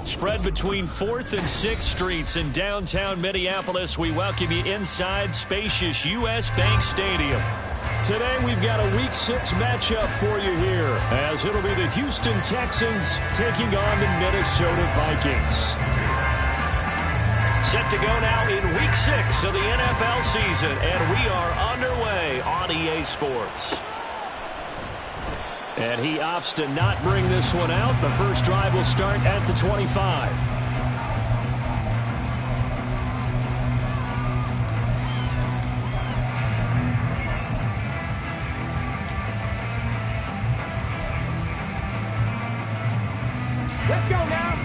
Spread between 4th and 6th Streets in downtown Minneapolis. We welcome you inside spacious U.S. Bank Stadium. Today we've got a Week 6 matchup for you here, as it'll be the Houston Texans taking on the Minnesota Vikings. Set to go now in Week 6 of the NFL season, and we are underway on EA Sports. And he opts to not bring this one out. The first drive will start at the 25. Let's go now.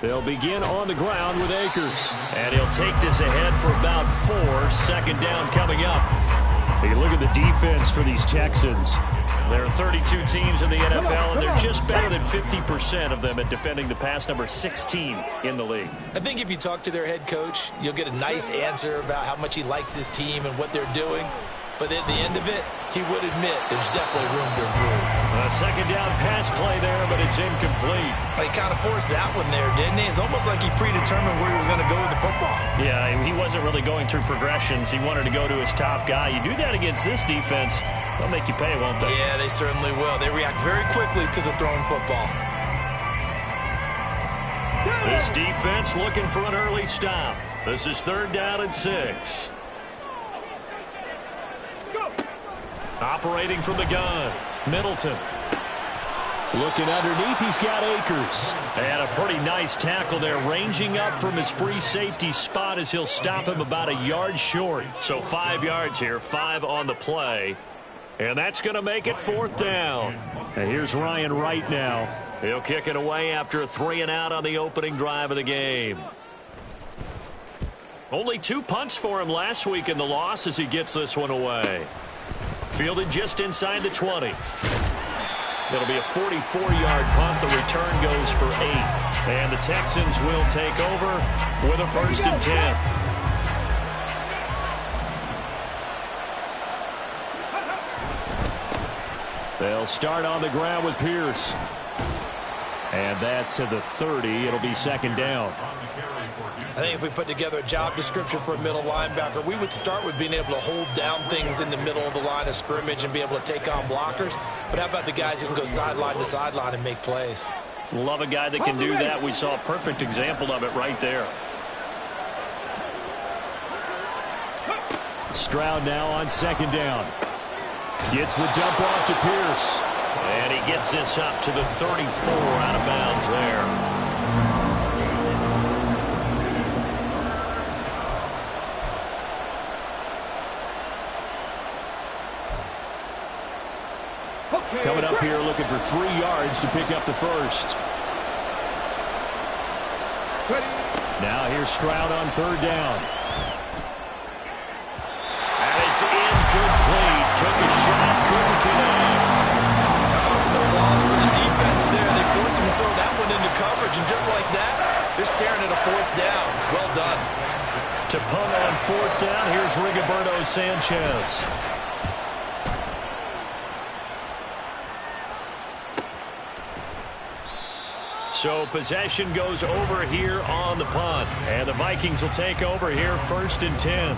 They'll begin on the ground with Akers. And he'll take this ahead for about 4. Second down coming up. Take a look at the defense for these Texans. There are 32 teams in the NFL, and they're just better than 50% of them at defending the pass, number 16 in the league. I think if you talk to their head coach, you'll get a nice answer about how much he likes his team and what they're doing. But at the end of it, he would admit there's definitely room to improve. A second down pass play there, but it's incomplete. He kind of forced that one there, didn't he? It's almost like he predetermined where he was going to go with the football. Yeah, he wasn't really going through progressions. He wanted to go to his top guy. You do that against this defense, they'll make you pay, won't they? Yeah, they certainly will. They react very quickly to the thrown football. This defense looking for an early stop. This is 3rd down and 6. Operating from the gun, Middleton. Looking underneath, he's got Akers. And a pretty nice tackle there, ranging up from his free safety spot as he'll stop him about a yard short. So 5 yards here, 5 on the play. And that's going to make it 4th down. And here's Ryan Wright now. He'll kick it away after a 3-and-out on the opening drive of the game. Only 2 punts for him last week in the loss as he gets this one away. Fielded just inside the 20. It'll be a 44-yard punt. The return goes for 8. And the Texans will take over with a 1st and 10. They'll start on the ground with Pierce. And that to the 30. It'll be 2nd down. I think if we put together a job description for a middle linebacker, we would start with being able to hold down things in the middle of the line of scrimmage and be able to take on blockers. But how about the guys who can go sideline to sideline and make plays? Love a guy that can do that. We saw a perfect example of it right there. Stroud now on 2nd down. Gets the dump off to Pierce. And he gets this up to the 34 out of bounds there. Coming up here looking for 3 yards to pick up the 1st. Now here's Stroud on 3rd down. And it's incomplete. Took a shot, couldn't connect. Some applause for the defense there. They forced him to throw that one into coverage, and just like that, they're staring at a 4th down. Well done. To punt on 4th down, here's Rigoberto Sanchez. So possession goes over here on the punt. And the Vikings will take over here 1st and 10.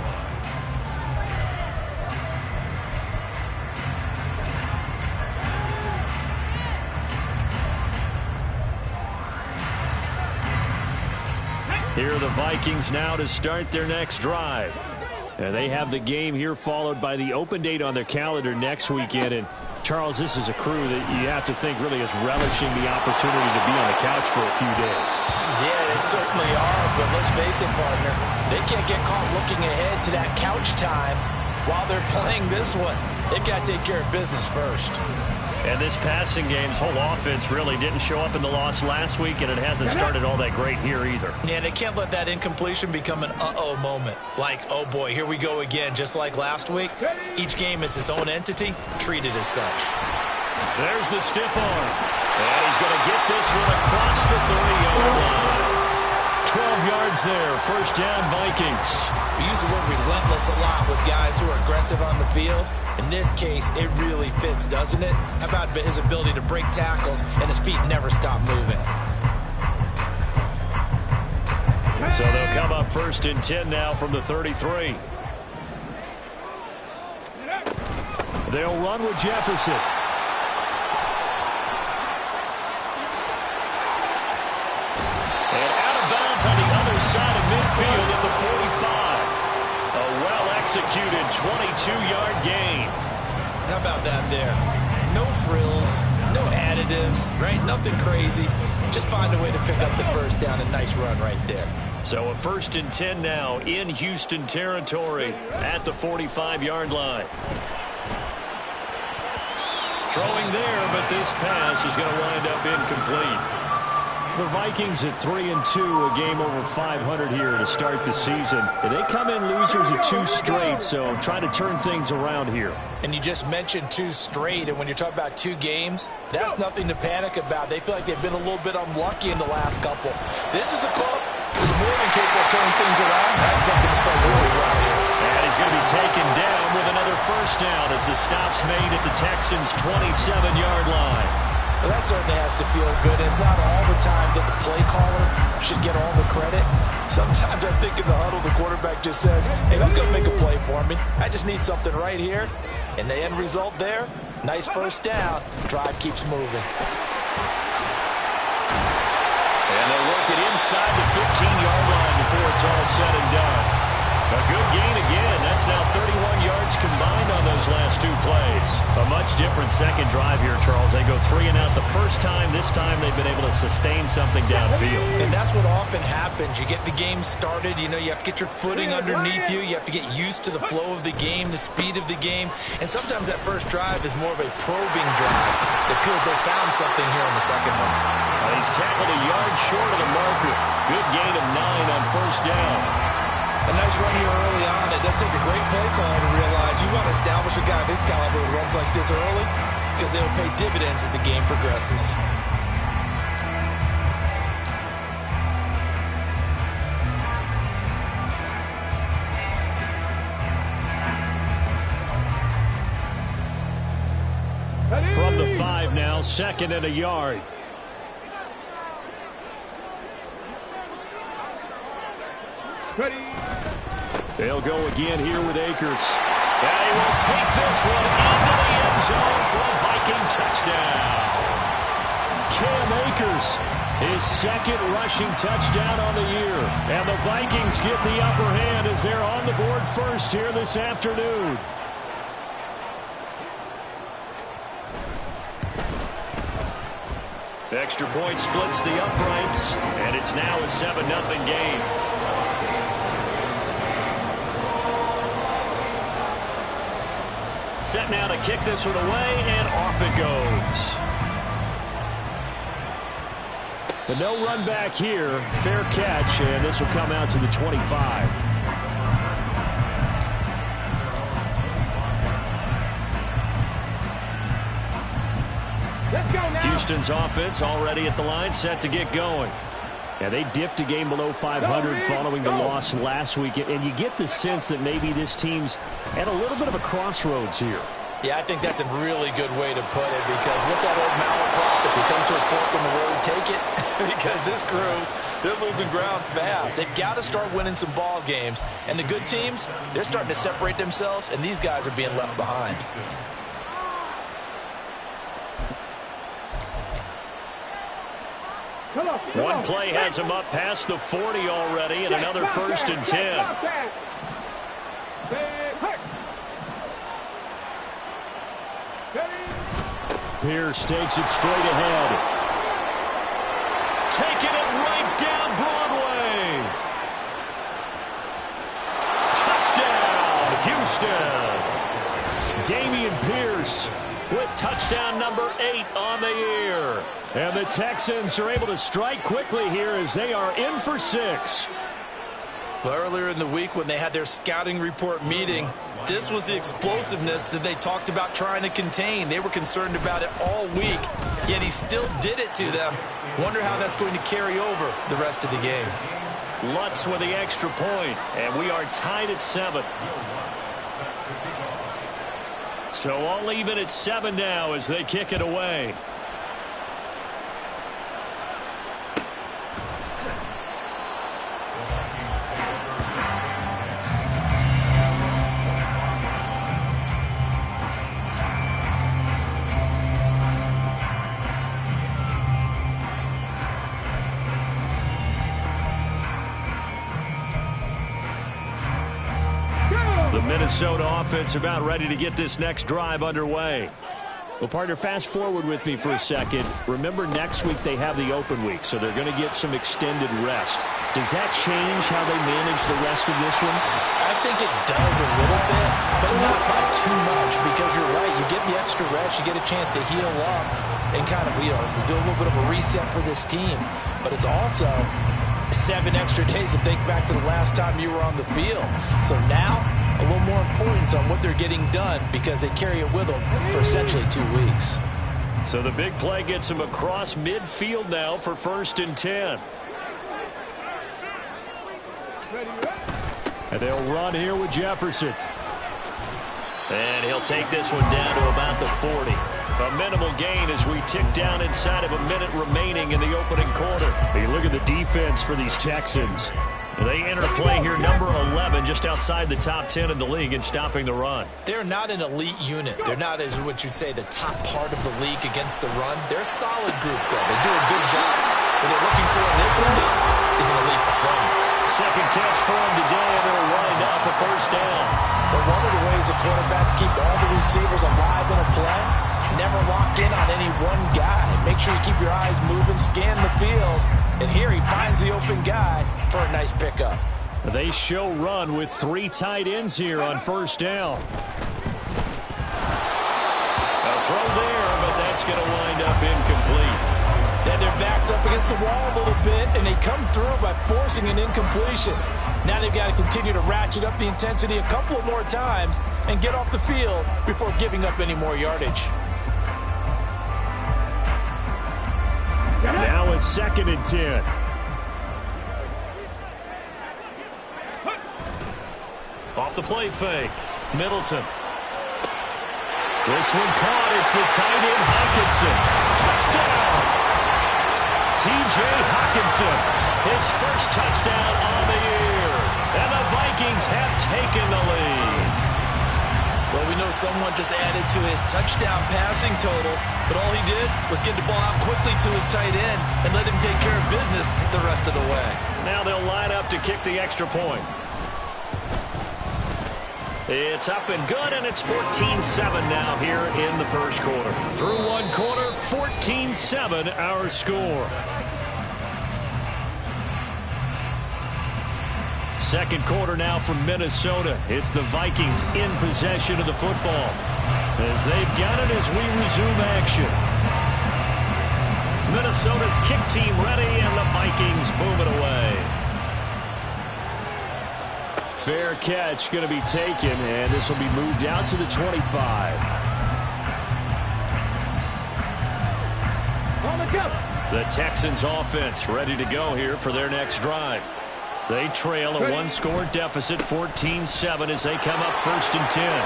Here are the Vikings now to start their next drive. And they have the game here followed by the open date on their calendar next weekend. And Charles, this is a crew that you have to think really is relishing the opportunity to be on the couch for a few days. Yeah, they certainly are, but let's face it, partner. They can't get caught looking ahead to that couch time while they're playing this one. They've got to take care of business first. And this passing game's whole offense really didn't show up in the loss last week, and it hasn't started all that great here either. Yeah, they can't let that incompletion become an uh-oh moment. Like, oh boy, here we go again, just like last week. Each game is its own entity, treated as such. There's the stiff arm. And he's going to get this one across the 30-yard line. 12 yards there. First down, Vikings. We use the word relentless a lot with guys who are aggressive on the field. In this case, it really fits, doesn't it? How about his ability to break tackles and his feet never stop moving? So they'll come up first and 10 now from the 33. They'll run with Jefferson. And out of bounds on the other side of midfield at the 45. A well-executed 22-yard gain. How about that there? No frills, no additives, right? Nothing crazy. Just find a way to pick up the first down. A nice run right there. So a first and 10 now in Houston territory at the 45-yard line. Throwing there, but this pass is going to wind up incomplete. The Vikings at 3-2, a game over 500 here to start the season. They come in losers of 2 straight, so trying to turn things around here. And you just mentioned 2 straight, and when you're talking about 2 games, that's nothing to panic about. They feel like they've been a little bit unlucky in the last couple. This is a club that's more than capable of turning things around. That's nothing to play really well here. And he's going to be taken down with another first down as the stop's made at the Texans' 27-yard line. Well, that certainly has to feel good. It's not all the time that the play caller should get all the credit. Sometimes I think in the huddle, the quarterback just says, hey, let's go make a play for me. I just need something right here. And the end result there, nice first down. Drive keeps moving. And they'll work it inside the 15-yard line before it's all said and done. A good gain again. That's now 31 yards combined on those last 2 plays. A much different second drive here, Charles. They go 3 and out the first time. This time they've been able to sustain something downfield. And that's what often happens. You get the game started. You know, you have to get your footing underneath you. You have to get used to the flow of the game, the speed of the game. And sometimes that first drive is more of a probing drive. It appears they found something here in the second one. He's tackled a yard short of the marker. Good gain of 9 on first down. A nice run here early on. It doesn't take a great play caller to realize you want to establish a guy of his caliber who runs like this early because they'll pay dividends as the game progresses. From the 5 now, 2nd and a yard. They'll go again here with Akers. And he will take this one into the end zone for a Viking touchdown. Cam Akers, his 2nd rushing touchdown on the year. And the Vikings get the upper hand as they're on the board first here this afternoon. Extra point splits the uprights, and it's now a 7-0 game. Set now to kick this one away, and off it goes. But no run back here. Fair catch, and this will come out to the 25. Let's go now. Houston's offense already at the line, set to get going. Yeah, they dipped a game below 500 following the loss last week, and you get the sense that maybe this team's at a little bit of a crossroads here. Yeah, I think that's a really good way to put it because what's that old malaprop? If you come to a fork in the road, take it. Because this crew, they're losing ground fast. They've got to start winning some ball games. And the good teams, they're starting to separate themselves, and these guys are being left behind. One play has him up past the 40 already, and another 1st and 10. Pierce takes it straight ahead. Taking it right down Broadway. Touchdown, Houston. Dameon Pierce with touchdown number 8 on the year. And the Texans are able to strike quickly here as they are in for 6. Well, earlier in the week when they had their scouting report meeting, this was the explosiveness that they talked about trying to contain. They were concerned about it all week, yet he still did it to them. Wonder how that's going to carry over the rest of the game. Lutz with the extra point, and we are tied at 7. So all even at 7 now as they kick it away. The Minnesota offense about ready to get this next drive underway. Well, partner, fast forward with me for a second. Remember, next week they have the open week, so they're going to get some extended rest. Does that change how they manage the rest of this one? I think it does a little bit, but not by too much, because you're right. You get the extra rest, you get a chance to heal up and kind of, do a little bit of a reset for this team. But it's also 7 extra days to think back to the last time you were on the field. So now, a little more importance on what they're getting done because they carry it with them for essentially 2 weeks. So the big play gets them across midfield now for 1st and 10. And they'll run here with Jefferson. And he'll take this one down to about the 40. A minimal gain as we tick down inside of a minute remaining in the opening quarter. Hey, look at the defense for these Texans. They enter play here, number 11, just outside the top 10 in the league in stopping the run. They're not an elite unit. They're not, as what you'd say, the top part of the league against the run. They're a solid group, though. They do a good job. What they're looking for in this one, though, is an elite performance. Second catch for him today, and it'll wind up a 1st down. But one of the ways the quarterbacks keep all the receivers alive in a play, never lock in on any one guy. Make sure you keep your eyes moving, scan the field. And here he finds the open guy for a nice pickup. They show run with 3 tight ends here on 1st down. A throw there, but that's going to wind up incomplete. Then their back's up against the wall a little bit, and they come through by forcing an incompletion. Now they've got to continue to ratchet up the intensity a couple of more times and get off the field before giving up any more yardage. Now a 2nd and 10. Off the play fake. Middleton. This one caught. It's the tight end Hawkinson. Touchdown! T.J. Hawkinson. His first touchdown on the year. And the Vikings have taken the lead. Well, we know someone just added to his touchdown passing total, but all he did was get the ball out quickly to his tight end and let him take care of business the rest of the way. Now they'll line up to kick the extra point. It's up and good, and it's 14-7 now here in the 1st quarter. Through 1 quarter, 14-7 our score. 2nd quarter now from Minnesota. It's the Vikings in possession of the football as they've got it as we resume action. Minnesota's kick team ready, and the Vikings boom it away. Fair catch going to be taken, and this will be moved out to the 25. The Texans offense ready to go here for their next drive. They trail a 1-score deficit, 14-7, as they come up 1st and 10.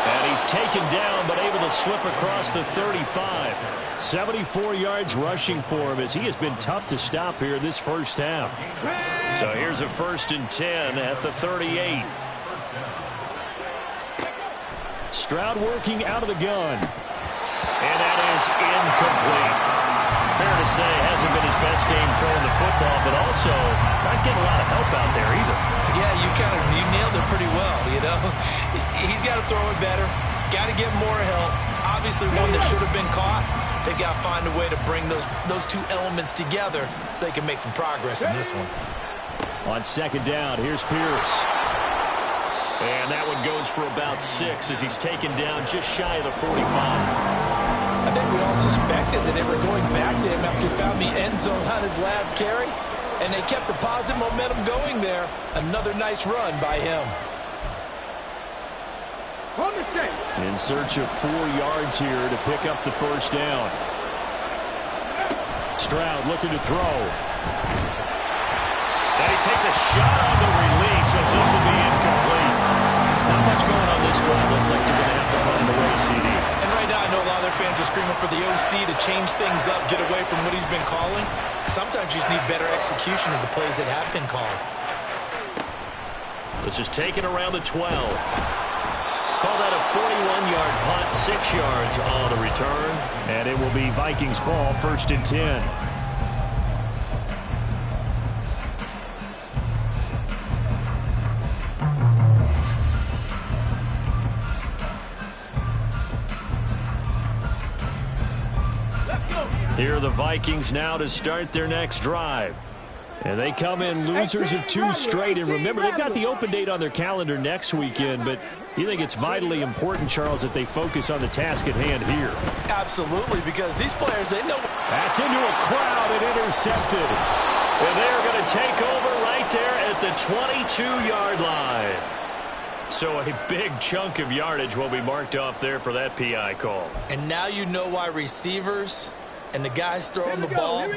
And he's taken down, but able to slip across the 35. 74 yards rushing for him, as he has been tough to stop here this 1st half. So here's a 1st and 10 at the 38. Stroud working out of the gun. And that is incomplete. Fair to say, hasn't been his best game throwing the football, but also not getting a lot of help out there either. Yeah, you nailed it pretty well, He's got to throw it better, got to get more help. Obviously one that should have been caught. They've got to find a way to bring those 2 elements together so they can make some progress in this one. On 2nd down, here's Pierce. And that one goes for about 6 as he's taken down just shy of the 45. I think we all suspected that they were going back to him after he found the end zone on his last carry, and they kept the positive momentum going there. Another nice run by him. In search of 4 yards here to pick up the 1st down. Stroud looking to throw. And he takes a shot on the release as this will be incomplete. Not much going on this drive. Looks like they're going to have to punt it away, CD. And right now I know a lot of their fans are screaming for the OC to change things up, get away from what he's been calling. Sometimes you just need better execution of the plays that have been called. This is taken around the 12. Call that a 41-yard punt, 6 yards on the return. And it will be Vikings ball, 1st and 10. Here are the Vikings now to start their next drive. And they come in losers of 2 straight. And remember, they've got the open date on their calendar next weekend. But you think it's vitally important, Charles, that they focus on the task at hand here? Absolutely, because these players, they know. That's into a crowd and intercepted. And they're going to take over right there at the 22-yard line. So a big chunk of yardage will be marked off there for that PI call. And now you know why receivers and the guys throwing the ball,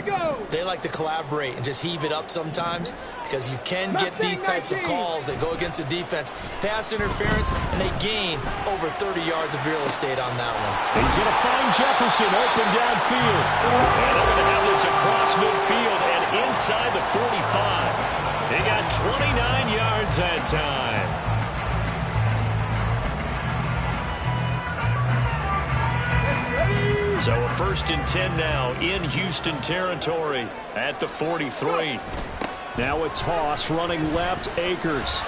they like to collaborate and just heave it up sometimes, because you can get these types of calls that go against the defense. Pass interference, and they gain over 30 yards of real estate on that one. He's going to find Jefferson open downfield. And they're going to have this across midfield and inside the 45. He got 29 yards that time. So a 1st and 10 now in Houston territory at the 43. Now a toss running left, Akers.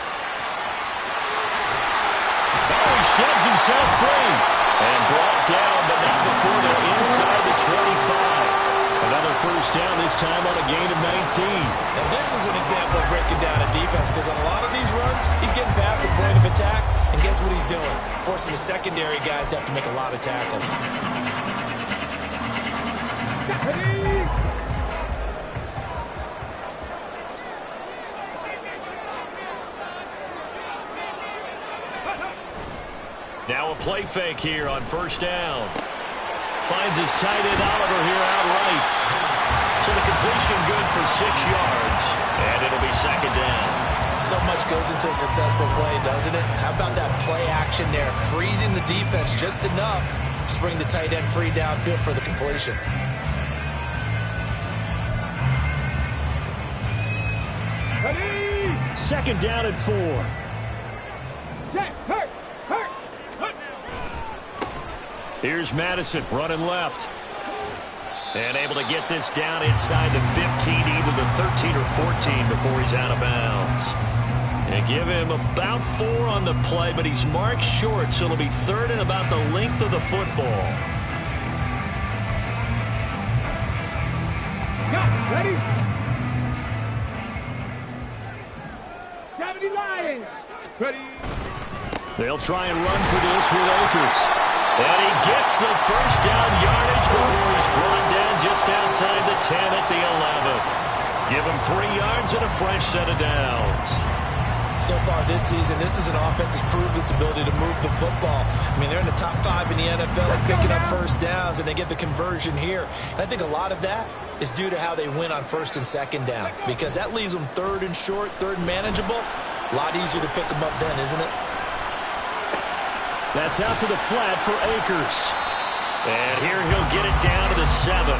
Oh, he shoves himself free. And brought down, but not before they're inside the 25. Another 1st down, this time on a gain of 19. Now this is an example of breaking down a defense, because on a lot of these runs, he's getting past the point of attack, and guess what he's doing? Forcing the secondary guys to have to make a lot of tackles. Now a play fake here on 1st down. Finds his tight end Oliver here outright. So the completion good for 6 yards. And it'll be 2nd down. So much goes into a successful play, doesn't it? How about that play action there? Freezing the defense just enough to bring the tight end free downfield for the completion. Ready? 2nd down and 4. Check. Hurt. Here's Madison running left. And able to get this down inside the 15, either the 13 or 14 before he's out of bounds. And give him about 4 on the play, but he's marked short, so it'll be 3rd and about the length of the football. Got ready? 70 Lions. Ready? They'll try and run for this with Akers. And he gets the 1st down yardage before he's brought down just outside the 10 at the 11. Give him 3 yards and a fresh set of downs. So far this season, this is an offense that's proved its ability to move the football. I mean, they're in the top 5 in the NFL at picking up 1st downs, and they get the conversion here. And I think a lot of that is due to how they win on 1st and 2nd down, because that leaves them 3rd and short, 3rd and manageable. A lot easier to pick them up then, isn't it? That's out to the flat for Akers. And here he'll get it down to the 7.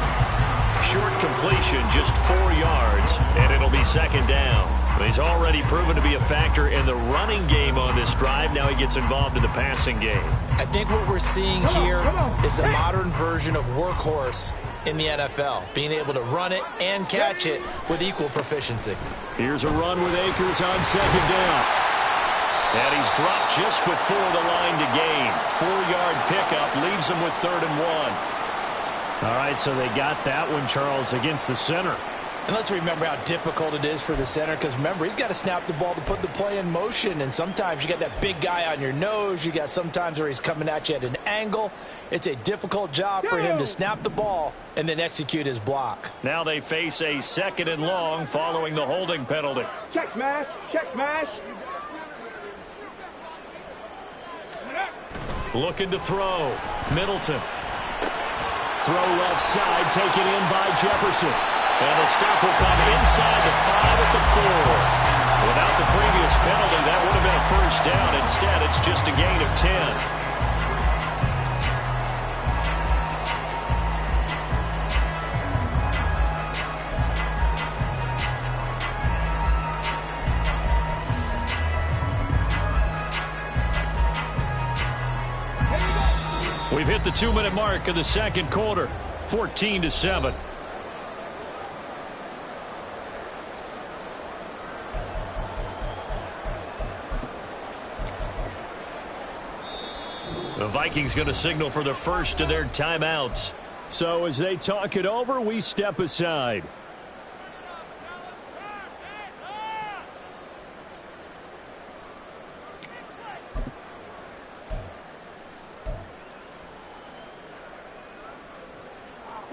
Short completion, just 4 yards, and it'll be 2nd down. He's already proven to be a factor in the running game on this drive. Now he gets involved in the passing game. I think what we're seeing here is the modern version of workhorse in the NFL, being able to run it and catch it with equal proficiency. Here's a run with Akers on 2nd down. And he's dropped just before the line to gain. 4-yard pickup leaves him with 3rd and 1. All right, so they got that one, Charles, against the center. And let's remember how difficult it is for the center, because remember, he's got to snap the ball to put the play in motion, and sometimes you got that big guy on your nose. You got sometimes where he's coming at you at an angle. It's a difficult job for him to snap the ball and then execute his block. Now they face a 2nd and long following the holding penalty. Check smash. Check smash. Looking to throw. Middleton. Throw left side, taken in by Jefferson. And the stop will come inside the 5 at the 4. Without the previous penalty, that would have been a first down. Instead, it's just a gain of 10. We've hit the 2-minute mark of the second quarter, 14-7. The Vikings going to signal for the first of their timeouts. So as they talk it over, we step aside.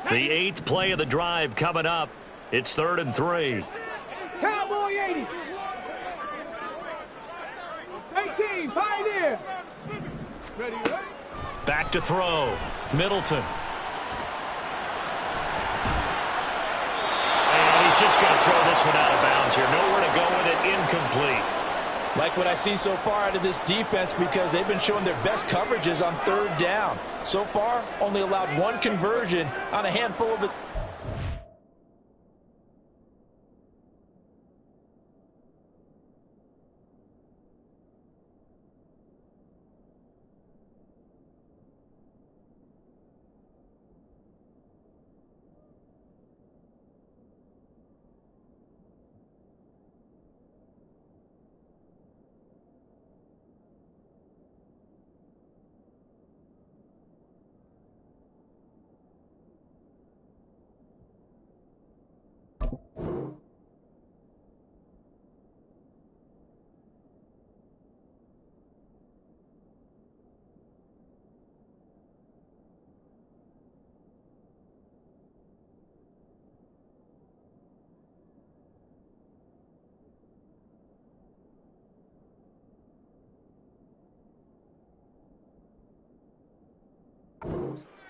The 8th play of the drive coming up. It's 3rd and 3. Cowboy 80. 18, Pioneer. Ready, ready. Back to throw. Middleton. And he's just going to throw this one out of bounds here. Nowhere to go with it. Incomplete. Like what I see so far out of this defense, because they've been showing their best coverages on 3rd down. So far, only allowed 1 conversion on a handful of the...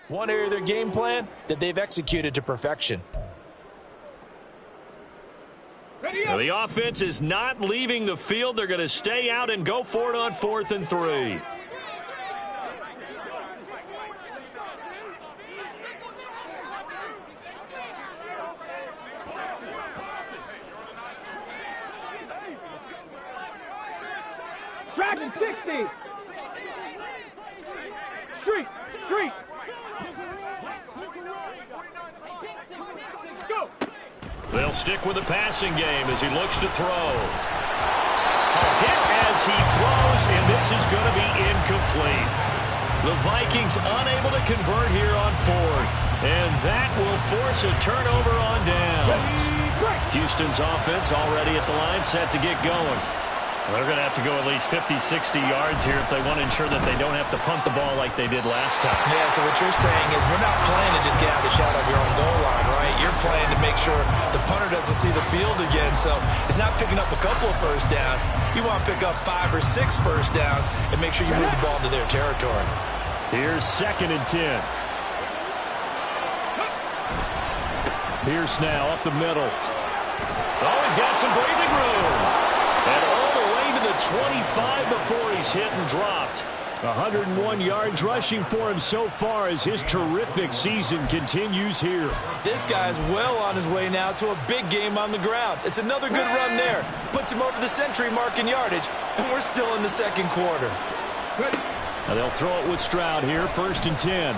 One area of their game plan that they've executed to perfection. Now the offense is not leaving the field. They're going to stay out and go for it on 4th and 3. Dragon 60. Street. Go. They'll stick with the passing game as he looks to throw. A hit as he throws, and this is going to be incomplete. The Vikings unable to convert here on 4th, and that will force a turnover on downs. Houston's offense already at the line, set to get going. They're going to have to go at least 50, 60 yards here if they want to ensure that they don't have to punt the ball like they did last time. Yeah, so what you're saying is we're not playing to just get out of the shadow of your own goal line, right? You're playing to make sure the punter doesn't see the field again. So it's not picking up a couple of first downs. You want to pick up 5 or 6 first downs and make sure you move the ball into their territory. Here's 2nd and 10. Pierce now up the middle. Oh, he's got some breathing room. And all the way to the 25 before he's hit and dropped. 101 yards rushing for him so far as his terrific season continues here. This guy's well on his way now to a big game on the ground. It's another good run there. Puts him over the century mark in yardage, and we're still in the second quarter. Now they'll throw it with Stroud here, 1st and 10. And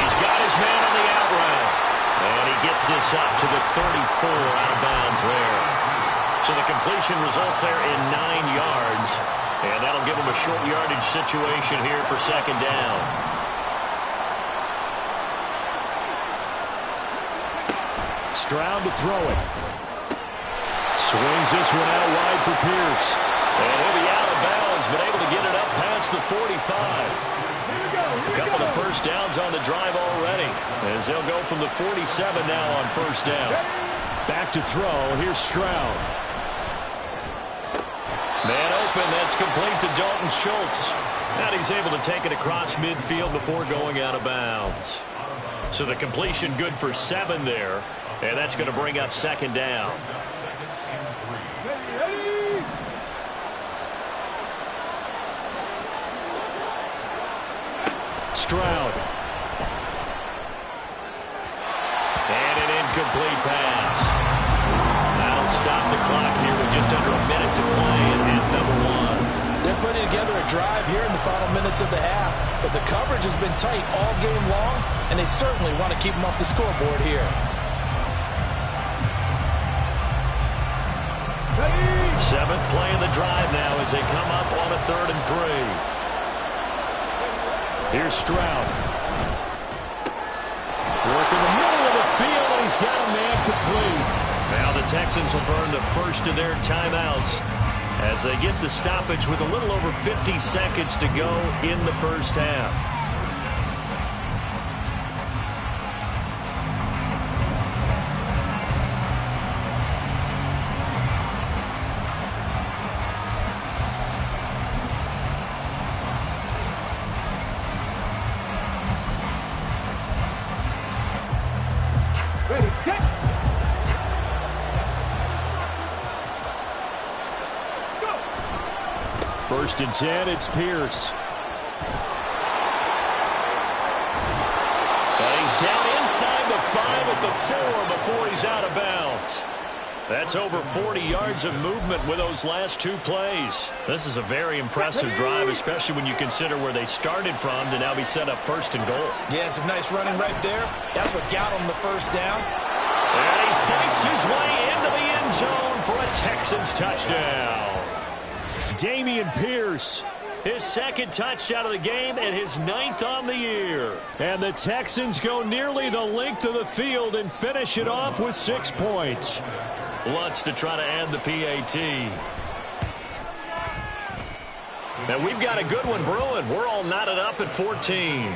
he's got his man on the out route. And he gets this up to the 34 out of bounds there. So the completion results there in 9 yards. And that'll give him a short yardage situation here for 2nd down. Stroud to throw it. Swings this one out wide for Pierce. And he'll be out of bounds, but able to get it up past the 45. A couple of first downs on the drive already, as they'll go from the 47 now on 1st down. Back to throw. Here's Stroud. Man open. That's complete to Dalton Schultz. And he's able to take it across midfield before going out of bounds. So the completion good for 7 there. And that's going to bring up second down. Stroud. And an incomplete pass. That'll stop the clock here with just under a minute to play in half number 1. They're putting together a drive here in the final minutes of the half, but the coverage has been tight all game long, and they certainly want to keep them off the scoreboard here. Seventh play of the drive now as they come up on a 3rd and 3. Here's Stroud. Working the middle of the field, and he's got a man complete. Now the Texans will burn the first of their timeouts as they get the stoppage with a little over 50 seconds to go in the first half. First and 10, it's Pierce. And he's down inside the 5 at the 4 before he's out of bounds. That's over 40 yards of movement with those last 2 plays. This is a very impressive drive, especially when you consider where they started from to now be set up 1st and goal. Yeah, and some nice running right there. That's what got him the first down. And he fights his way into the end zone for a Texans touchdown. Dameon Pierce, his 2nd touchdown of the game and his 9th on the year. And the Texans go nearly the length of the field and finish it off with 6 points. Lutz to try to add the PAT. Now we've got a good one brewing. We're all knotted up at 14.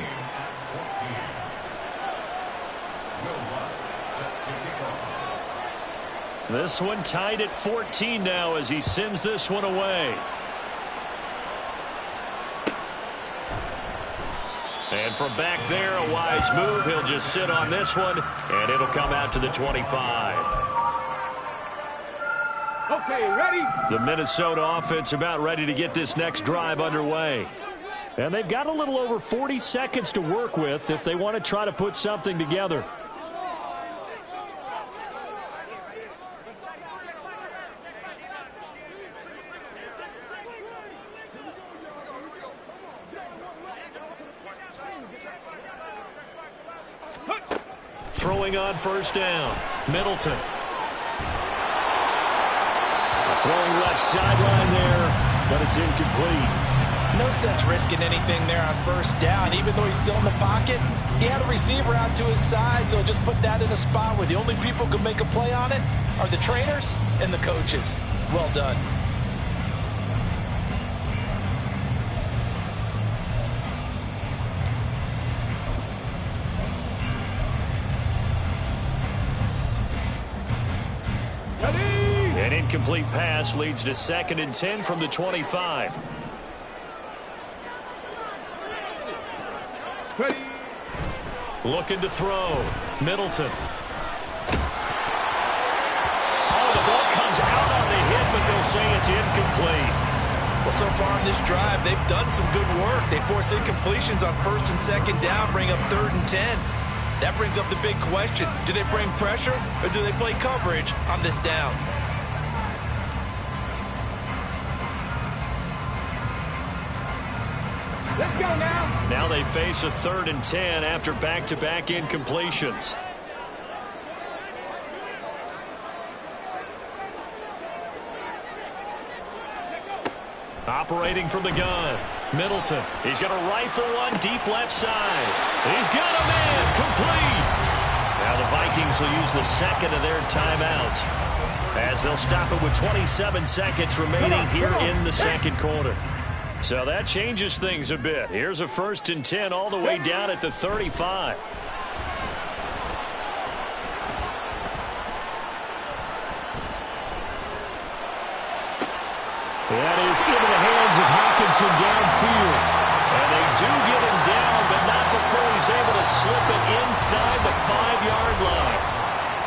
This one tied at 14 now as he sends this one away. And from back there, a wise move. He'll just sit on this one, and it'll come out to the 25. Okay, ready? The Minnesota offense about ready to get this next drive underway. And they've got a little over 40 seconds to work with if they want to try to put something together. Throwing on first down, Middleton. Throwing left sideline there, but it's incomplete. No sense risking anything there on first down. Even though he's still in the pocket, he had a receiver out to his side, so just put that in a spot where the only people who can make a play on it are the trainers and the coaches. Well done. An incomplete pass leads to 2nd and 10 from the 25. Ready? Looking to throw. Middleton. Oh, the ball comes out on the hit, but they'll say it's incomplete. Well, so far in this drive, they've done some good work. They force incompletions on 1st and 2nd down, bring up 3rd and 10. That brings up the big question. Do they bring pressure or do they play coverage on this down? Let's go now. Now they face a 3rd and 10 after back-to-back incompletions. Operating from the gun. Middleton. He's going to rifle one deep left side. He's got a man complete. Now the Vikings will use the 2nd of their timeouts as they'll stop it with 27 seconds remaining here in the 2nd quarter. So that changes things a bit. Here's a 1st and 10 all the way down at the 35. That is into the hands of Hockenson downfield. And they do get him down, but not before he's able to slip it inside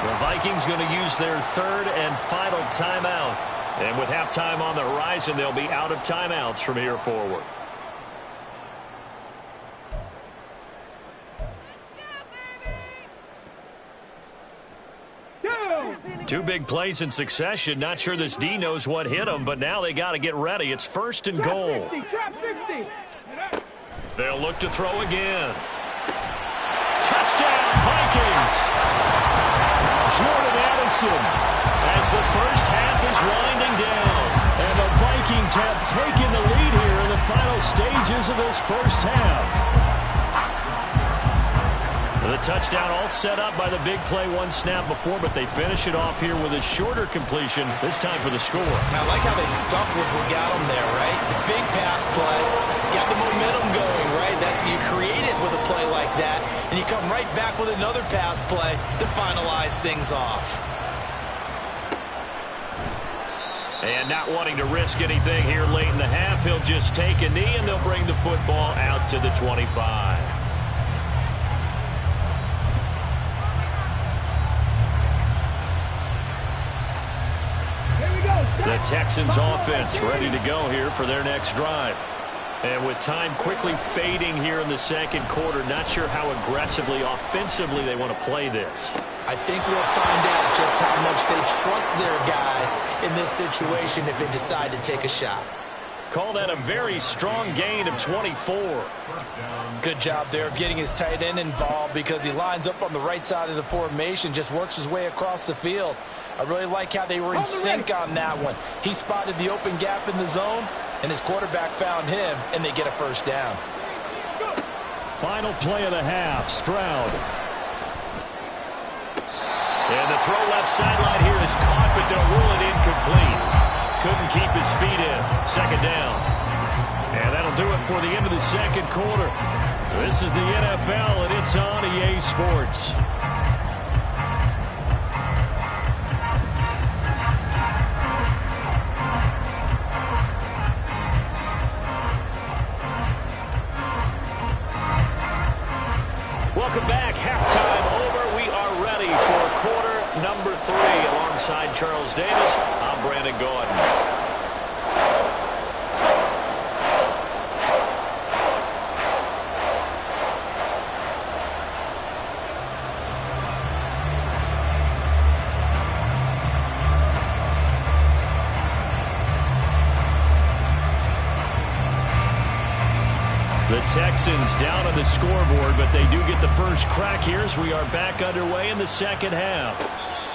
The Vikings going to use their third and final timeout. And with halftime on the horizon, they'll be out of timeouts from here forward. Two big plays in succession. Not sure this D knows what hit him, but now they got to get ready. It's first and goal. They'll look to throw again. Touchdown, Vikings! Jordan Addison, as the first half is winding down. And the Vikings have taken the lead here in the final stages of this first half. The touchdown all set up by the big play one snap before, but they finish it off here with a shorter completion, this time for the score. I like how they stuck with what got them there, right? The big pass play, got the momentum going, right? That's you create it with a play like that, and you come right back with another pass play to finalize things off. And not wanting to risk anything here late in the half, he'll just take a knee, and they'll bring the football out to the 25. The Texans offense ready to go here for their next drive. And with time quickly fading here in the second quarter, not sure how aggressively, offensively they want to play this. I think we'll find out just how much they trust their guys in this situation if they decide to take a shot. Call that a very strong gain of 24. Good job there of getting his tight end involved because he lines up on the right side of the formation, just works his way across the field. I really like how they were in sync on that one. He spotted the open gap in the zone, and his quarterback found him, and they get a first down. Final play of the half, Stroud. And the throw left sideline here is caught, but they'll rule it incomplete. Couldn't keep his feet in. Second down. And that'll do it for the end of the second quarter. This is the NFL, and it's on EA Sports. Welcome back. Halftime over. We are ready for quarter number 3. Alongside Charles Davis, I'm Brandon Gaudin. The Texans down on the scoreboard, but they do get the first crack here as we are back underway in the second half.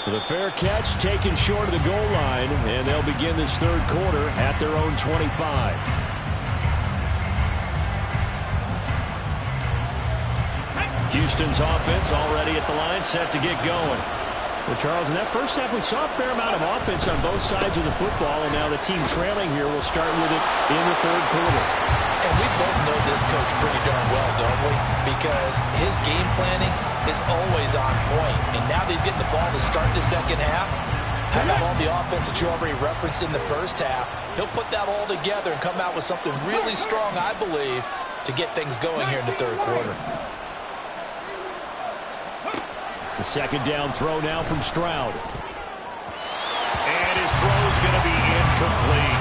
The fair catch taken short of the goal line, and they'll begin this third quarter at their own 25. Houston's offense already at the line, set to get going. Well, Charles, in that first half, we saw a fair amount of offense on both sides of the football, and now the team trailing here will start with it in the third quarter. And we both know this coach pretty darn well, don't we? Because his game planning is always on point. And now that he's getting the ball to start the second half, how about all the offense that you already referenced in the first half? He'll put that all together and come out with something really strong, I believe, to get things going here in the third quarter. The second down throw now from Stroud. And his throw is going to be incomplete.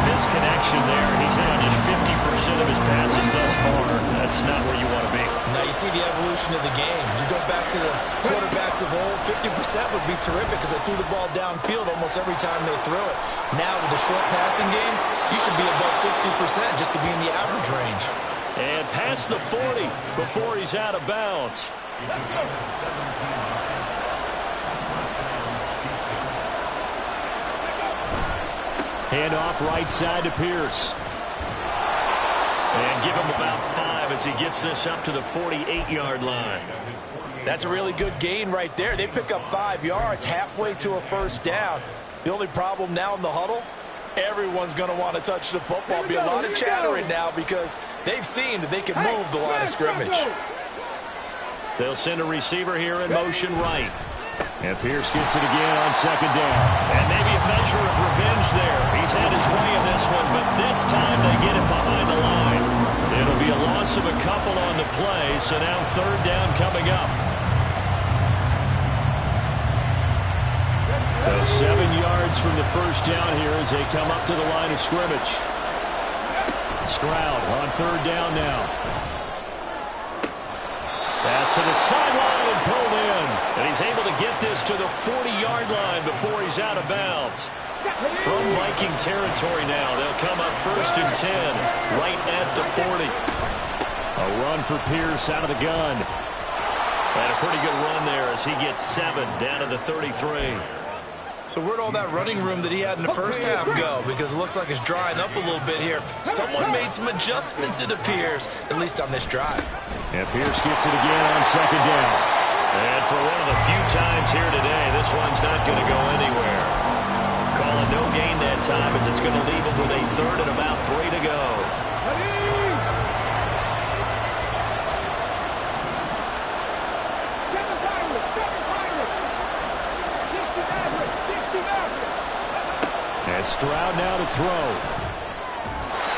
Misconnection there. He's now just 50% of his passes thus far. That's not where you want to be. Now you see the evolution of the game. You go back to the quarterbacks of old, 50% would be terrific because they threw the ball downfield almost every time they threw it. Now with the short passing game, you should be above 60% just to be in the average range. And past the 40 before he's out of bounds. Handoff right side to Pierce. And give him about 5 as he gets this up to the 48-yard line. That's a really good gain right there. They pick up 5 yards halfway to a first down. The only problem now in the huddle, everyone's going to want to touch the football. Be a lot of chattering now because they've seen that they can move the line of scrimmage. They'll send a receiver here in motion right. And Pierce gets it again on second down. And maybe a measure of revenge there. He's had his way in this one, but this time they get it behind the line. It'll be a loss of a couple on the play, so now third down coming up. So 7 yards from the first down here as they come up to the line of scrimmage. Stroud on third down now. Pass to the sideline and pulled in. And he's able to get this to the 40-yard line before he's out of bounds. From Viking territory now, they'll come up 1st and 10, right at the 40. A run for Pierce out of the gun. And a pretty good run there as he gets 7 down to the 33. So where'd all that running room that he had in the first half go? Because it looks like it's drying up a little bit here. Someone made some adjustments, it appears, at least on this drive. And Pierce gets it again on 2nd down. And for one of the few times here today, this one's not going to go anywhere. Calling no gain that time as it's going to leave him with a 3rd and about 3 to go. And Stroud now to throw.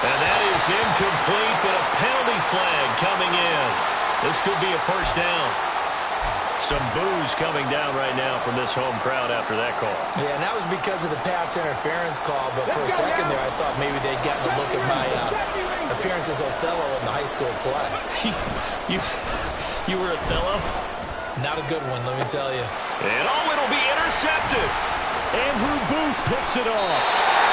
And that is incomplete, but a penalty flag coming in. This could be a 1st down. Some boos coming down right now from this home crowd after that call. Yeah, and that was because of the pass interference call, but for a second there I thought maybe they'd gotten a look at my appearance as Othello in the high school play. You were Othello? Not a good one, let me tell you. And it'll be intercepted. Andrew Booth picks it off.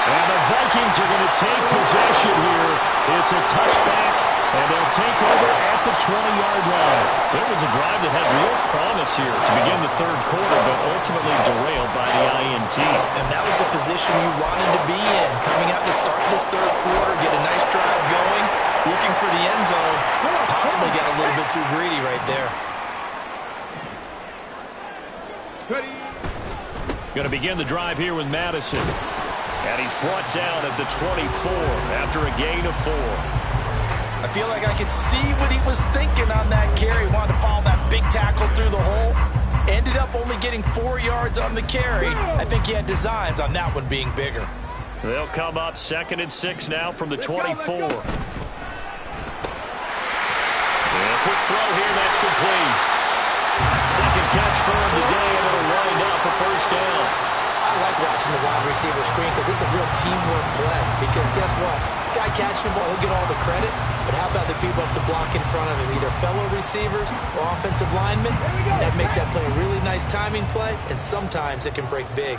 And the Vikings are going to take possession here. It's a touchback, and they'll take over at the 20-yard line. So it was a drive that had real promise here to begin the 3rd quarter, but ultimately derailed by the INT. And that was the position you wanted to be in. Coming out to start this 3rd quarter, get a nice drive going, looking for the end zone. Possibly got a little bit too greedy right there. Going to begin the drive here with Madison. And he's brought down at the 24 after a gain of 4. I feel like I could see what he was thinking on that carry. Wanted to follow that big tackle through the hole. Ended up only getting 4 yards on the carry. I think he had designs on that one being bigger. They'll come up 2nd and 6 now from the 24. And a quick throw here, that's complete. 2nd catch for him today, and it'll wind up a 1st down. I like watching the wide receiver screen because it's a real teamwork play. Because guess what? The guy catching the ball, he'll get all the credit. But how about the people up to block in front of him, either fellow receivers or offensive linemen? That makes that play a really nice timing play, and sometimes it can break big.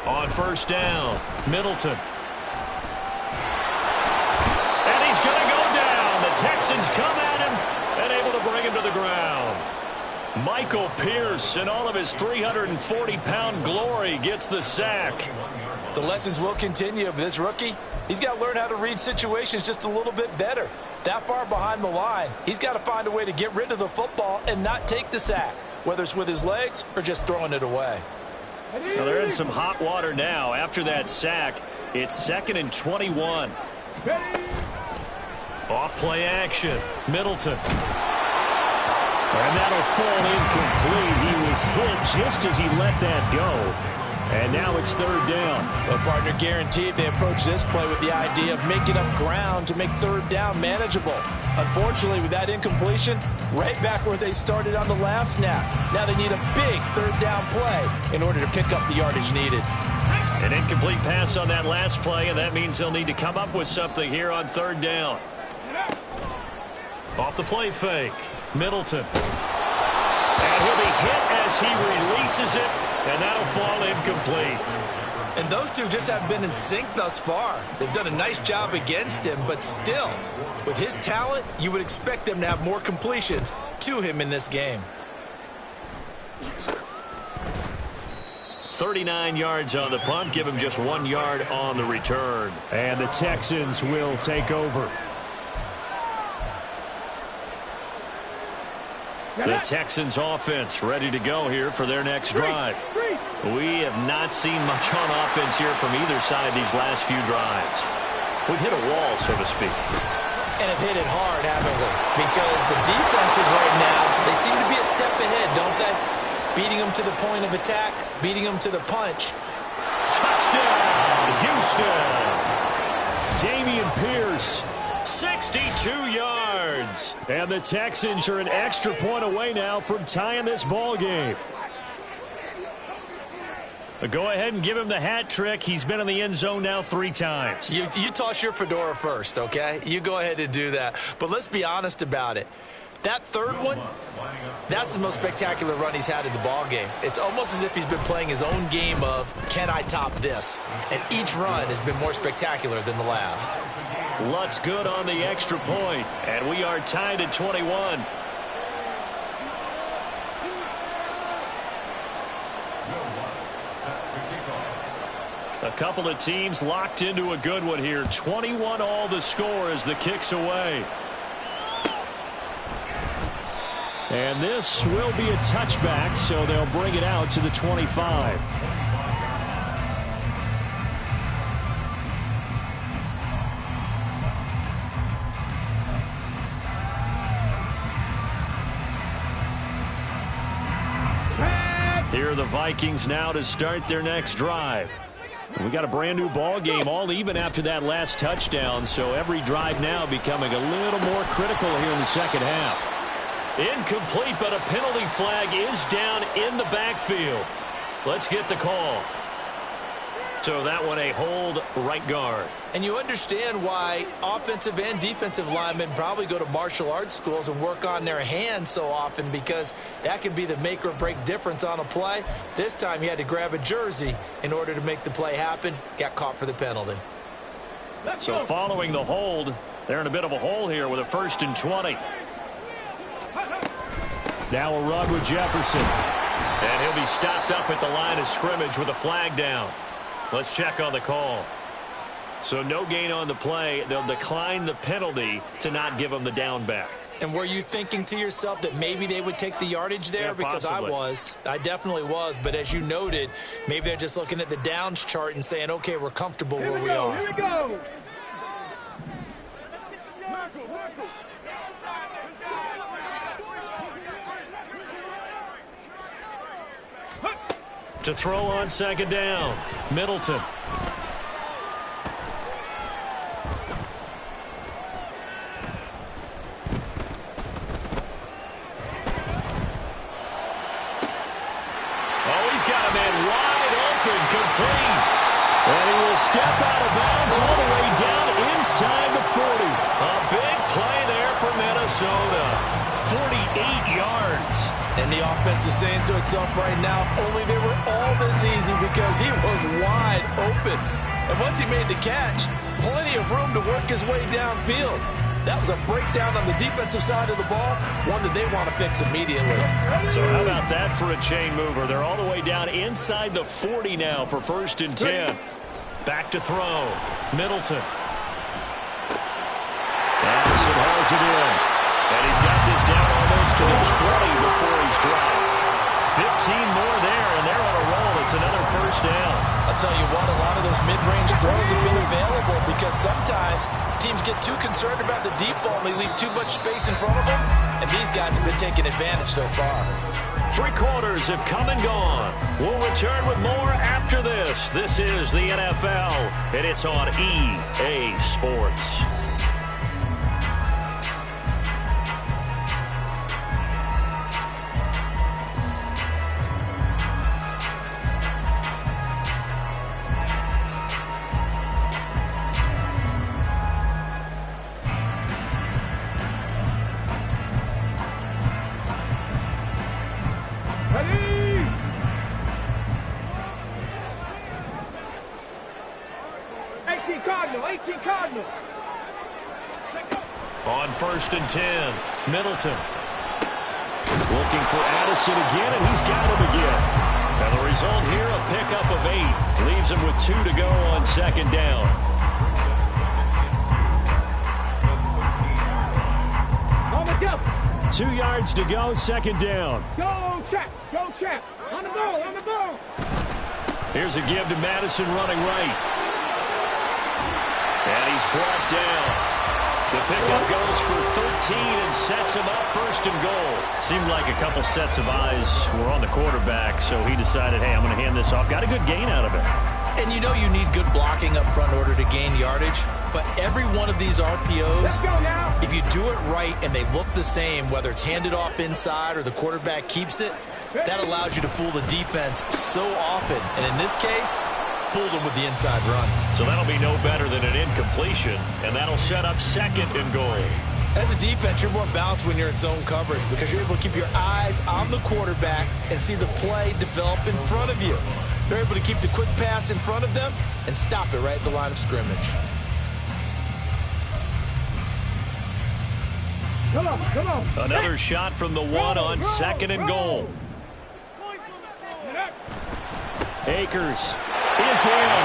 On 1st down, Middleton. And he's going to go down. The Texans come at him and able to bring him to the ground. Michael Pierce, in all of his 340-pound glory, gets the sack. The lessons will continue of this rookie. He's got to learn how to read situations just a little bit better. That far behind the line, he's got to find a way to get rid of the football and not take the sack, whether it's with his legs or just throwing it away. Well, they're in some hot water now. After that sack, it's 2nd and 21. Off play action. Middleton. And that'll fall incomplete. He was hit just as he let that go. And now it's 3rd down. Well, partner, guaranteed they approach this play with the idea of making up ground to make 3rd down manageable. Unfortunately, with that incompletion, right back where they started on the last snap. Now they need a big 3rd down play in order to pick up the yardage needed. An incomplete pass on that last play, and that means they'll need to come up with something here on 3rd down. Off the play fake. Middleton. And he'll be hit as he releases it, and that'll fall incomplete. And those two just haven't been in sync thus far. They've done a nice job against him, but still, with his talent, you would expect them to have more completions to him in this game. 39 yards on the punt, give him just 1 yard on the return. And the Texans will take over. The Texans offense ready to go here for their next drive. We have not seen much on offense here from either side these last few drives. We've hit a wall, so to speak. And have hit it hard, haven't we? Because the defenses right now, they seem to be a step ahead, don't they? Beating them to the point of attack, beating them to the punch. Touchdown, Houston. Dameon Pierce, 62 yards. yards. And the Texans are an extra point away now from tying this ball game. Go ahead and give him the hat trick. He's been in the end zone now 3 times. You toss your fedora first, okay? You go ahead and do that. But let's be honest about it. That third one, that's the most spectacular run he's had in the ball game. It's almost as if he's been playing his own game of, can I top this? And each run has been more spectacular than the last. Lutt's good on the extra point, and we are tied at 21. A couple of teams locked into a good one here. 21 all the score as the kick's away. And this will be a touchback, so they'll bring it out to the 25. Here are the Vikings now to start their next drive. We got a brand new ball game, all even after that last touchdown, so every drive now becoming a little more critical here in the second half. Incomplete, but a penalty flag is down in the backfield. Let's get the call. So that one a hold right guard. And you understand why offensive and defensive linemen probably go to martial arts schools and work on their hands so often, because that can be the make or break difference on a play. This time he had to grab a jersey in order to make the play happen. Got caught for the penalty. So following the hold, they're in a bit of a hole here with a 1st and 20. Now a run with Jefferson. And he'll be stopped up at the line of scrimmage with a flag down. Let's check on the call. So no gain on the play. They'll decline the penalty to not give him the down back. And were you thinking to yourself that maybe they would take the yardage there? Yeah, because I definitely was. But as you noted, maybe they're just looking at the downs chart and saying, okay, we're comfortable where we are. Here we go. To throw on 2nd down, Middleton. Oh, he's got a man wide open, complete. And he will step out of bounds all the way down inside the 40. A big play there for Minnesota. 48 yards. And the offense is saying to itself right now, only they were all this easy because he was wide open. And once he made the catch, plenty of room to work his way downfield. That was a breakdown on the defensive side of the ball, one that they want to fix immediately. So how about that for a chain mover? They're all the way down inside the 40 now for 1st and 10. Back to throw. Middleton. Anderson hauls it in. And he's got this down almost to the 20 before he's dropped. 15 more there, and they're on a roll. It's another 1st down. I'll tell you what, a lot of those mid-range throws have been available because sometimes teams get too concerned about the deep ball and they leave too much space in front of them, and these guys have been taking advantage so far. 3 quarters have come and gone. We'll return with more after this. This is the NFL, and it's on EA Sports. Ready? 18 Cardinal, 18 Cardinal. On 1st and 10, Middleton. Looking for Addison again, and he's got him again. And the result here, a pickup of 8. Leaves him with 2 to go on 2nd down. On the jump. 2 yards to go, 2nd down. Go, check. Go, check. On the ball, on the ball. Here's a give to Madison running right. And he's brought down. The pickup goes for 13 and sets him up 1st and goal. Seemed like a couple sets of eyes were on the quarterback, so he decided, hey, I'm going to hand this off. Got a good gain out of it. And you know you need good blocking up front in order to gain yardage. But every one of these RPOs, if you do it right and they look the same, whether it's handed off inside or the quarterback keeps it, that allows you to fool the defense so often. And in this case, fooled them with the inside run. So that'll be no better than an incompletion, and that'll set up 2nd and goal. As a defense, you're more balanced when you're in zone coverage because you're able to keep your eyes on the quarterback and see the play develop in front of you. They're able to keep the quick pass in front of them and stop it right at the line of scrimmage. Come on. Another shot from the 1 on 2nd and goal. Akers is in.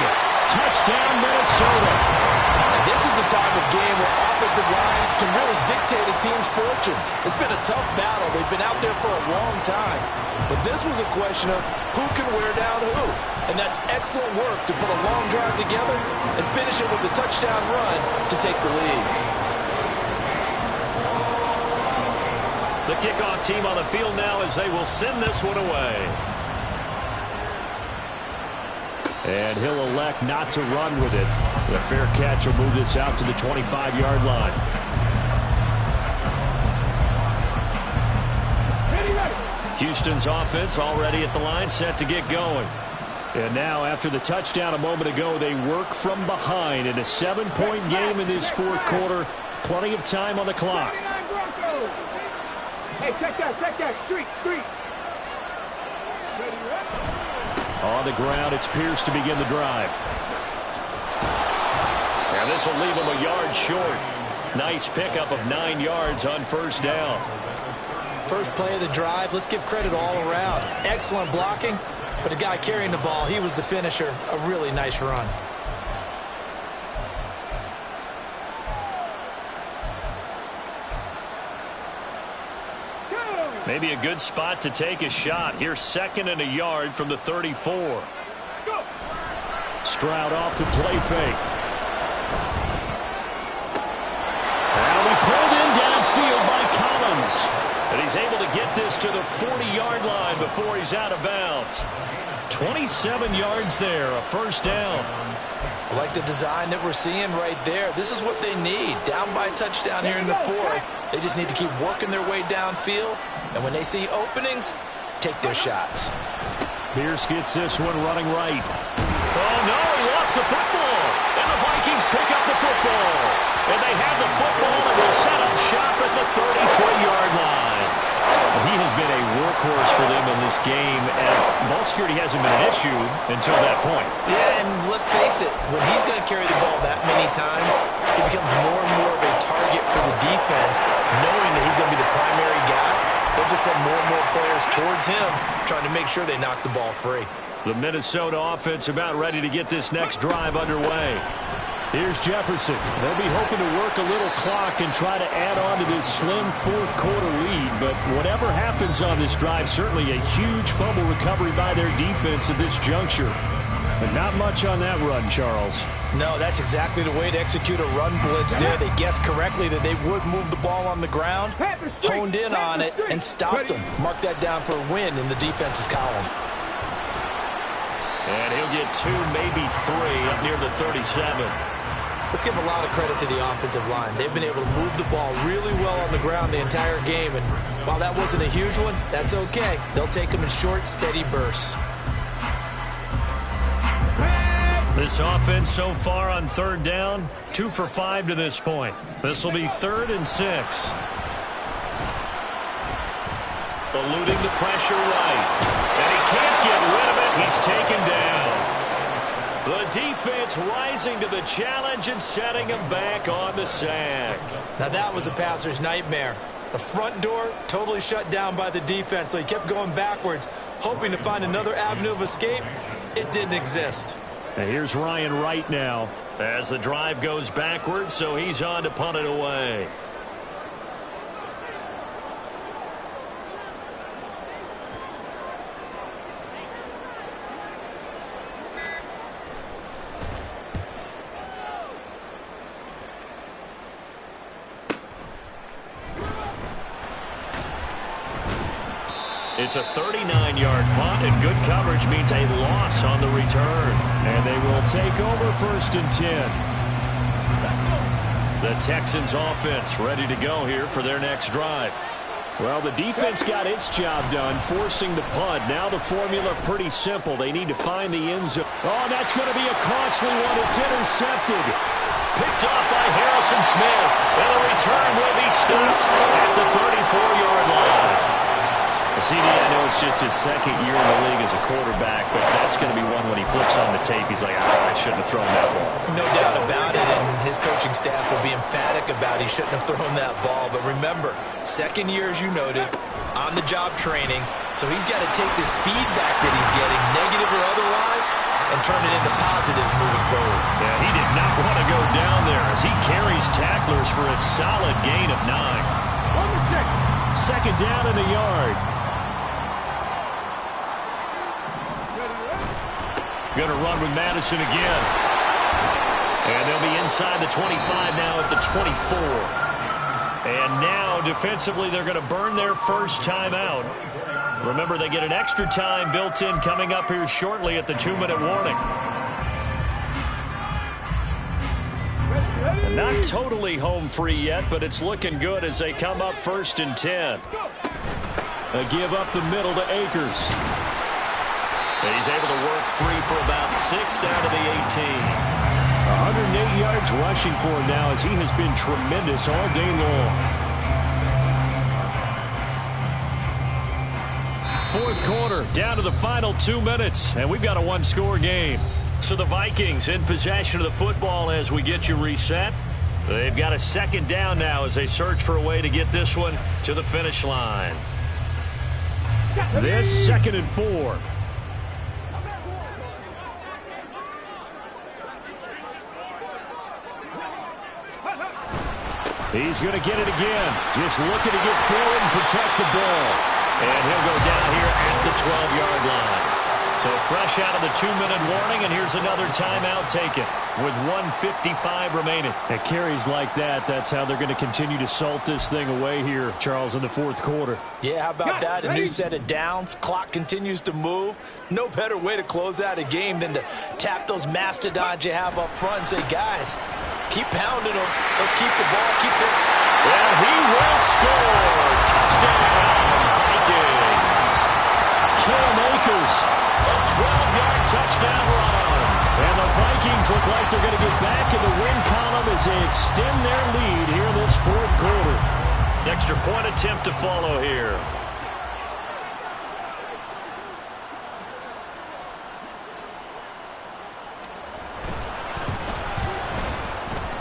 Touchdown, Minnesota. And this is the type of game where offensive lines can really dictate a team's fortunes. It's been a tough battle. They've been out there for a long time. But this was a question of who can wear down who. And that's excellent work to put a long drive together and finish it with a touchdown run to take the lead. The kickoff team on the field now as they will send this one away. And he'll elect not to run with it. The fair catch will move this out to the 25-yard line. Houston's offense already at the line, set to get going. And now, after the touchdown a moment ago, they work from behind in a 7-point game in this 4th quarter. Plenty of time on the clock. Hey, check that. Street. On the ground, it's Pierce to begin the drive. And this will leave him a yard short. Nice pickup of 9 yards on 1st down. First play of the drive, let's give credit all around. Excellent blocking, but the guy carrying the ball, he was the finisher. A really nice run. Maybe a good spot to take a shot. Here's 2nd and a yard from the 34. Stroud off the play fake. That'll be pulled in downfield by Collins. And he's able to get this to the 40-yard line before he's out of bounds. 27 yards there, a 1st down. I like the design that we're seeing right there. This is what they need. Down by a touchdown here in the 4th. They just need to keep working their way downfield. And when they see openings, take their shots. Pierce gets this one running right. Oh, no, he lost the football. And the Vikings pick up the football. And they have the football and will set up shop at the 33-yard line. He has been a workhorse for them in this game, and ball security hasn't been an issue until that point. Yeah, and let's face it, when he's going to carry the ball that many times, it becomes more and more of a target for the defense, knowing that he's going to be the primary guy. They'll just send more and more players towards him, trying to make sure they knock the ball free. The Minnesota offense about ready to get this next drive underway. Here's Jefferson. They'll be hoping to work a little clock and try to add on to this slim 4th quarter lead. But whatever happens on this drive, certainly a huge fumble recovery by their defense at this juncture. But not much on that run, Charles. No, that's exactly the way to execute a run blitz there. They guessed correctly that they would move the ball on the ground, honed in on it, and stopped them. Mark that down for a win in the defense's column. And he'll get 2, maybe 3 up near the 37. Let's give a lot of credit to the offensive line. They've been able to move the ball really well on the ground the entire game. And while that wasn't a huge one, that's okay. They'll take them in short, steady bursts. This offense so far on 3rd down, 2 for 5 to this point. This will be 3rd and 6. Eluding the pressure right. And he can't get rid of it. He's taken down. The defense rising to the challenge and setting him back on the sack. Now that was a passer's nightmare. The front door totally shut down by the defense, so he kept going backwards, hoping to find another avenue of escape. It didn't exist. And here's Ryan Wright now as the drive goes backwards, so he's on to punt it away. It's a 39-yard punt, and good coverage means a loss on the return. And they will take over 1st and 10. The Texans offense ready to go here for their next drive. Well, the defense got its job done, forcing the punt. Now the formula pretty simple. They need to find the end zone. Oh, that's going to be a costly one. It's intercepted. Picked off by Harrison Smith. And the return will be stopped at the 34-yard line. CD, I know it's just his 2nd year in the league as a quarterback, but that's going to be one when he flips on the tape. He's like, I shouldn't have thrown that ball. No doubt about it, and his coaching staff will be emphatic about he shouldn't have thrown that ball. But remember, 2nd year, as you noted, on-the-job training, so he's got to take this feedback that he's getting, negative or otherwise, and turn it into positives moving forward. Yeah, he did not want to go down there as he carries tacklers for a solid gain of 9. 2nd down in the yard. Going to run with Madison again. And they'll be inside the 25 now at the 24. And now, defensively, they're going to burn their first timeout. Remember, they get an extra time built in coming up here shortly at the 2-minute warning. And not totally home free yet, but it's looking good as they come up 1st and 10. They give up the middle to Akers. He's able to work free for about 6 down to the 18. 108 yards rushing for him now as he has been tremendous all day long. 4th quarter, down to the final 2 minutes, and we've got a 1-score game. So the Vikings in possession of the football as we get you reset. They've got a 2nd down now as they search for a way to get this one to the finish line. This 2nd and 4. He's going to get it again. Just looking to get forward and protect the ball. And he'll go down here at the 12-yard line. So fresh out of the 2-minute warning, and here's another timeout taken with 1:55 remaining. At carries like that, that's how they're going to continue to salt this thing away here, Charles, in the 4th quarter. Yeah, how about that? A new set of downs. Clock continues to move. No better way to close out a game than to tap those mastodons you have up front and say, guys, keep pounding them. Let's keep the ball. Keep the... And he will score. Touchdown, Vikings. Cam Akers, a 12-yard touchdown run. And the Vikings look like they're going to get back in the win column as they extend their lead here in this 4th quarter. Extra point attempt to follow here.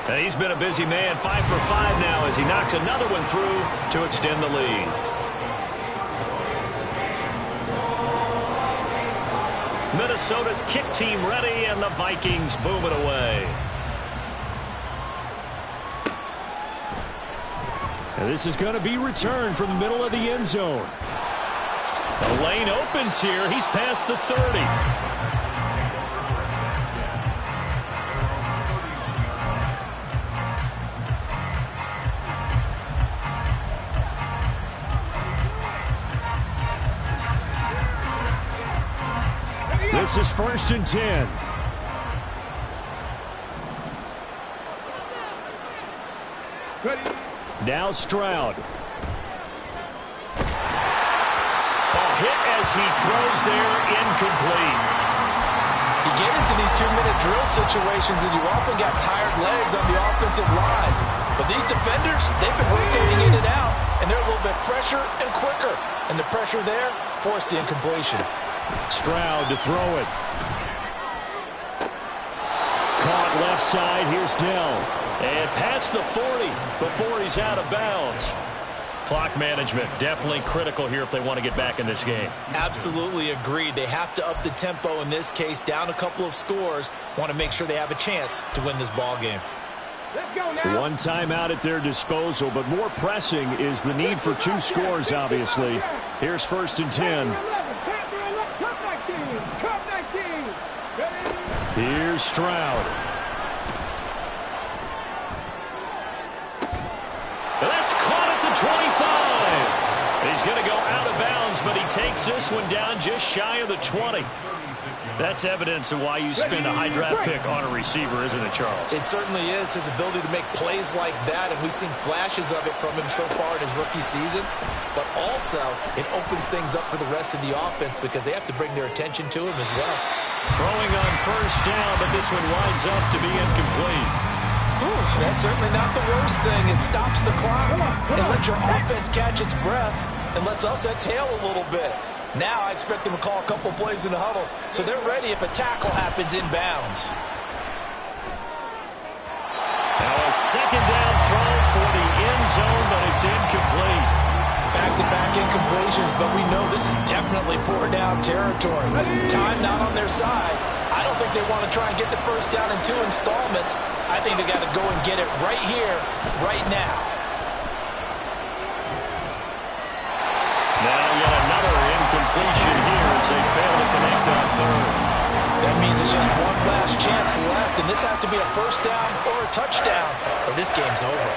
And he's been a busy man, 5 for 5 now as he knocks another one through to extend the lead. Minnesota's kick team ready, and the Vikings boom it away. And this is going to be returned from the middle of the end zone. The lane opens here. He's past the 30. This is 1st and 10. Ready. Now Stroud. Ball hit as he throws there, incomplete. You get into these 2-minute drill situations and you often got tired legs on the offensive line. But these defenders, they've been rotating in and out, and they're a little bit fresher and quicker. And the pressure there forced the incompletion. Stroud to throw it. Caught left side. Here's Dell. And past the 40 before he's out of bounds. Clock management definitely critical here if they want to get back in this game. Absolutely agreed. They have to up the tempo in this case, down a couple of scores. Want to make sure they have a chance to win this ball game. Let's go now. One timeout at their disposal, but more pressing is the need for 2 scores, obviously. Here's 1st and 10. Here's Stroud. That's caught at the 25. He's going to go out of bounds, but he takes this one down just shy of the 20. That's evidence of why you spend a high draft pick on a receiver, isn't it, Charles? It certainly is. His ability to make plays like that, and we've seen flashes of it from him so far in his rookie season. But also, it opens things up for the rest of the offense because they have to bring their attention to him as well. Throwing on first down, but this one winds up to be incomplete. Whew, that's certainly not the worst thing. It stops the clock. It lets your offense catch its breath and lets us exhale a little bit. Now I expect them to call a couple plays in the huddle, so they're ready if a tackle happens inbounds. Now a second down throw for the end zone, but it's incomplete. Back-to-back incompletions, but we know this is definitely 4-down territory. Time not on their side. I don't think they want to try and get the first down in 2 installments. I think they got to go and get it right here, right now. Now yet another incompletion here as they fail to connect on third. That means it's just one last chance left, and this has to be a first down or a touchdown, or this game's over.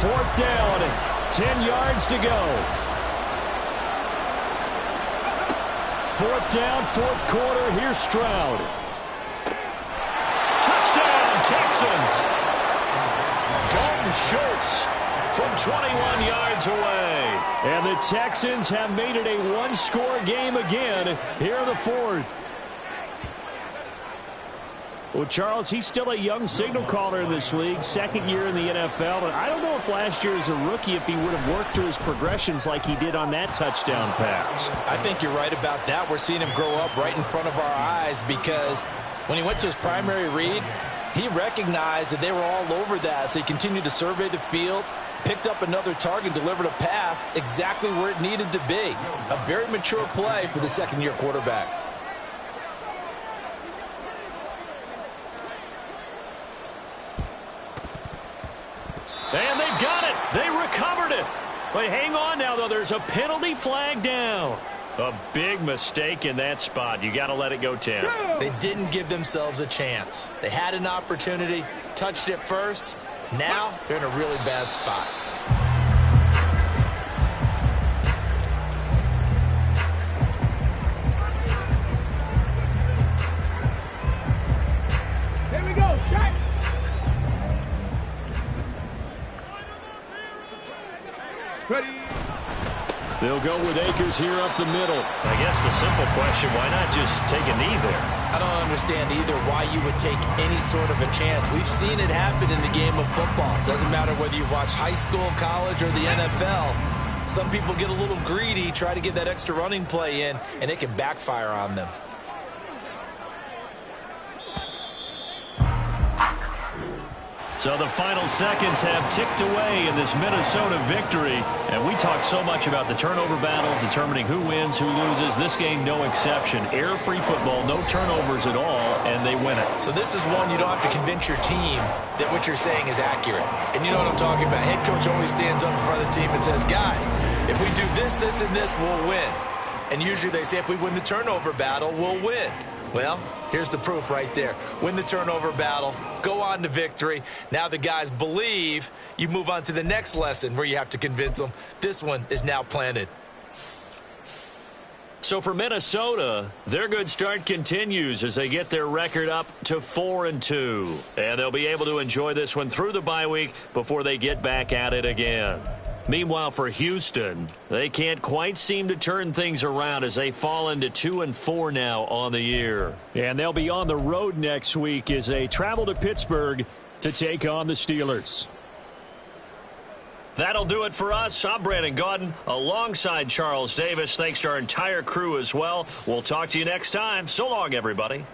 Fourth down, 10 yards to go. Fourth down, fourth quarter. Here's Stroud. Touchdown, Texans. Dalton Schultz from 21 yards away. And the Texans have made it a one-score game again here in the fourth. Well, Charles, he's still a young signal caller in this league, second year in the NFL. And I don't know if last year as a rookie, if he would have worked through his progressions like he did on that touchdown pass. I think you're right about that. We're seeing him grow up right in front of our eyes because when he went to his primary read, he recognized that they were all over that. So he continued to survey the field, picked up another target, delivered a pass exactly where it needed to be. A very mature play for the second-year quarterback. And they've got it. They recovered it. But hang on now, though. There's a penalty flag down. A big mistake in that spot. You got to let it go 10. They didn't give themselves a chance. They had an opportunity, touched it first. Now they're in a really bad spot. Here we go, Jack. Ready. They'll go with Akers here up the middle. I guess the simple question, why not just take a knee there? I don't understand either why you would take any sort of a chance. We've seen it happen in the game of football. Doesn't matter whether you watch high school, college, or the NFL. Some people get a little greedy, try to get that extra running play in, and it can backfire on them. So the final seconds have ticked away in this Minnesota victory. And we talk so much about the turnover battle, determining who wins, who loses. This game, no exception. Error-free football, no turnovers at all, and they win it. So this is one you don't have to convince your team that what you're saying is accurate. And you know what I'm talking about. Head coach always stands up in front of the team and says, guys, if we do this, this, and this, we'll win. And usually they say if we win the turnover battle, we'll win. Well, here's the proof right there. Win the turnover battle, go on to victory. Now the guys believe. You move on to the next lesson where you have to convince them. This one is now planted. So for Minnesota, their good start continues as they get their record up to 4-2. And they'll be able to enjoy this one through the bye week before they get back at it again. Meanwhile, for Houston, they can't quite seem to turn things around as they fall into 2-4 now on the year. And they'll be on the road next week as they travel to Pittsburgh to take on the Steelers. That'll do it for us. I'm Brandon Gaudin alongside Charles Davis. Thanks to our entire crew as well. We'll talk to you next time. So long, everybody.